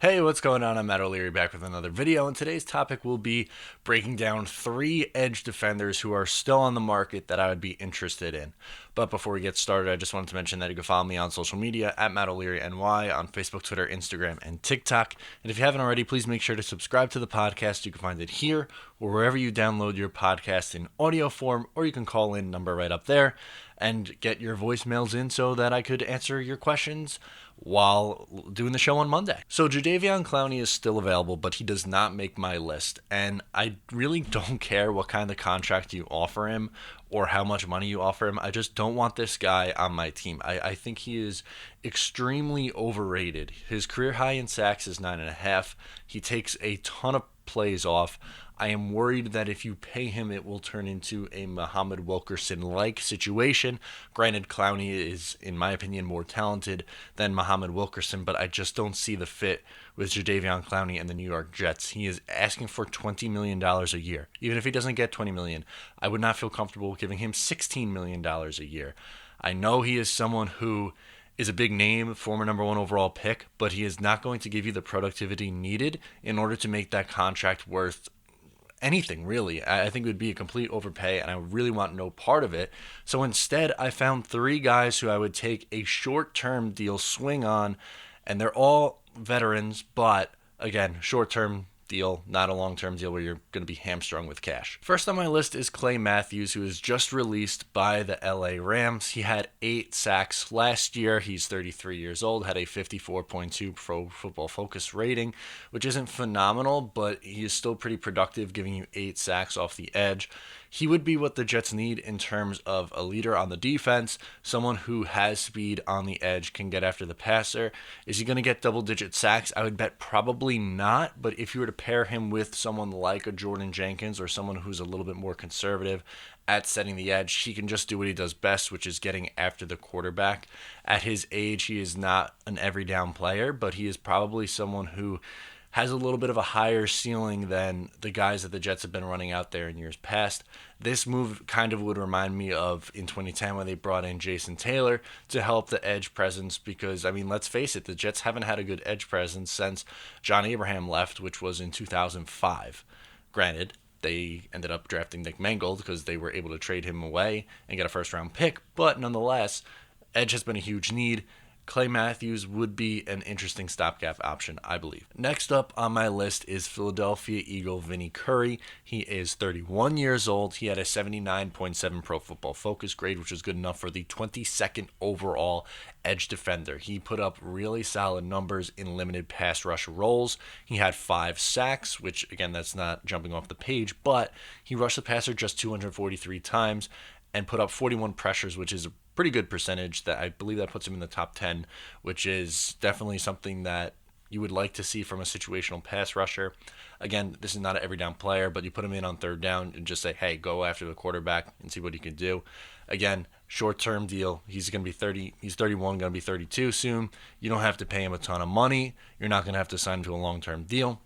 Hey, what's going on? I'm Matt O'Leary back with another video, and today's topic will be breaking down 3 edge defenders who are still on the market that I would be interested in. But before we get started, I just wanted to mention that you can follow me on social media at Matt O'Leary NY on Facebook, Twitter, Instagram, and TikTok. And if you haven't already, please make sure to subscribe to the podcast. You can find it here or wherever you download your podcast in audio form, or you can call in number right up there and get your voicemails in so that I could answer your questions while doing the show on Monday. So Jadeveon Clowney is still available, but he does not make my list. And I really don't care what kind of contract you offer him or how much money you offer him. I just don't want this guy on my team. I think he is extremely overrated. His career high in sacks is 9.5. He takes a ton of plays off. I am worried that if you pay him, it will turn into a Muhammad Wilkerson-like situation. Granted, Clowney is, in my opinion, more talented than Muhammad Wilkerson, but I just don't see the fit with Jadeveon Clowney and the New York Jets. He is asking for $20 million a year. Even if he doesn't get $20 million, I would not feel comfortable giving him $16 million a year. I know he is someone who is a big name, former number 1 overall pick, but he is not going to give you the productivity needed in order to make that contract worth anything, really. I think it would be a complete overpay, and I really want no part of it. So instead, I found 3 guys who I would take a short-term deal swing on, and they're all veterans, but again, short-term deal, not a long-term deal where you're going to be hamstrung with cash. First on my list is Clay Matthews, who was just released by the LA Rams. He had 8 sacks last year. He's 33 years old, had a 54.2 Pro Football Focus rating, which isn't phenomenal, but he is still pretty productive, giving you 8 sacks off the edge. He would be what the Jets need in terms of a leader on the defense, someone who has speed on the edge, can get after the passer. Is he going to get double-digit sacks? I would bet probably not, but if you were to pair him with someone like a Jordan Jenkins or someone who's a little bit more conservative at setting the edge, he can just do what he does best, which is getting after the quarterback. At his age, he is not an every down player, but he is probably someone who has a little bit of a higher ceiling than the guys that the Jets have been running out there in years past. This move kind of would remind me of in 2010 when they brought in Jason Taylor to help the edge presence because, I mean, let's face it, the Jets haven't had a good edge presence since John Abraham left, which was in 2005. Granted, they ended up drafting Nick Mangold because they were able to trade him away and get a first-round pick, but nonetheless, edge has been a huge need. Clay Matthews would be an interesting stopgap option, I believe. Next up on my list is Philadelphia Eagle Vinny Curry. He is 31 years old. He had a 79.7 Pro Football Focus grade, which is good enough for the 22nd overall edge defender. He put up really solid numbers in limited pass rush roles. He had 5 sacks, which, again, that's not jumping off the page, but he rushed the passer just 243 times and put up 41 pressures, which is a pretty good percentage. That I believe that puts him in the top 10, which is definitely something that you would like to see from a situational pass rusher. Again, this is not an every down player, but you put him in on third down and just say, hey, go after the quarterback and see what he can do. Again, short-term deal. He's going to be 30. He's 31, going to be 32 soon. You don't have to pay him a ton of money. You're not going to have to sign him to a long-term deal.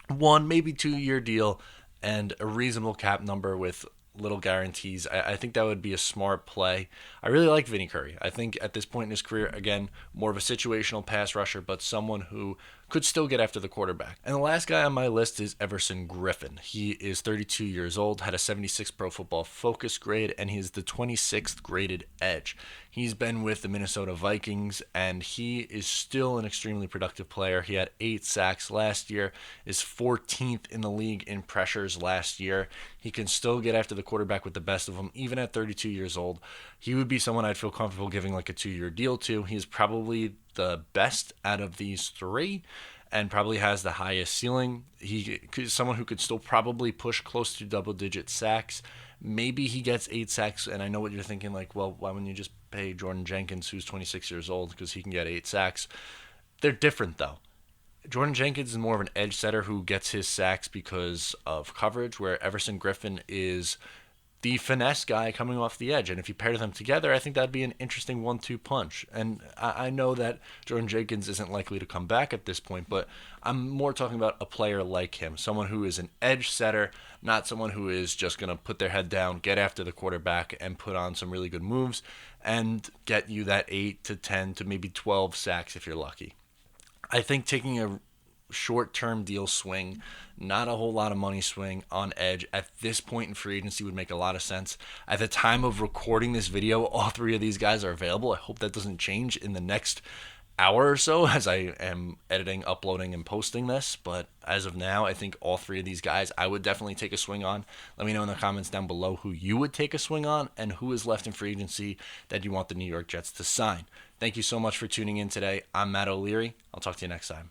1, maybe 2-year deal and a reasonable cap number with little guarantees. I think that would be a smart play. I really like Vinny Curry. I think at this point in his career, again, more of a situational pass rusher, but someone who could still get after the quarterback. And the last guy on my list is Everson Griffin. He is 32 years old, had a 76 Pro Football Focus grade, and he is the 26th graded edge. He's been with the Minnesota Vikings, and he is still an extremely productive player. He had 8 sacks last year, is 14th in the league in pressures last year. He can still get after the quarterback with the best of them, even at 32 years old. He would be someone I'd feel comfortable giving like a 2-year deal to. He's probably the best out of these 3 and probably has the highest ceiling. He is someone who could still probably push close to double-digit sacks. Maybe he gets 8 sacks, and I know what you're thinking, like, well, why wouldn't you just pay Jordan Jenkins, who's 26 years old, because he can get 8 sacks? They're different, though. Jordan Jenkins is more of an edge setter who gets his sacks because of coverage, where Everson Griffin is the finesse guy coming off the edge. And if you pair them together, I think that'd be an interesting 1-2 punch. And I know that Jordan Jenkins isn't likely to come back at this point, but I'm more talking about a player like him, someone who is an edge setter, not someone who is just going to put their head down, get after the quarterback, and put on some really good moves and get you that 8 to 10 to maybe 12 sacks if you're lucky. I think taking a short-term deal swing, not a whole lot of money swing on edge at this point in free agency would make a lot of sense. At the time of recording this video, all three of these guys are available. I hope that doesn't change in the next hour or so as I am editing, uploading, and posting this. But as of now, I think all three of these guys I would definitely take a swing on. Let me know in the comments down below who you would take a swing on and who is left in free agency that you want the New York Jets to sign. Thank you so much for tuning in today. I'm Matt O'Leary. I'll talk to you next time.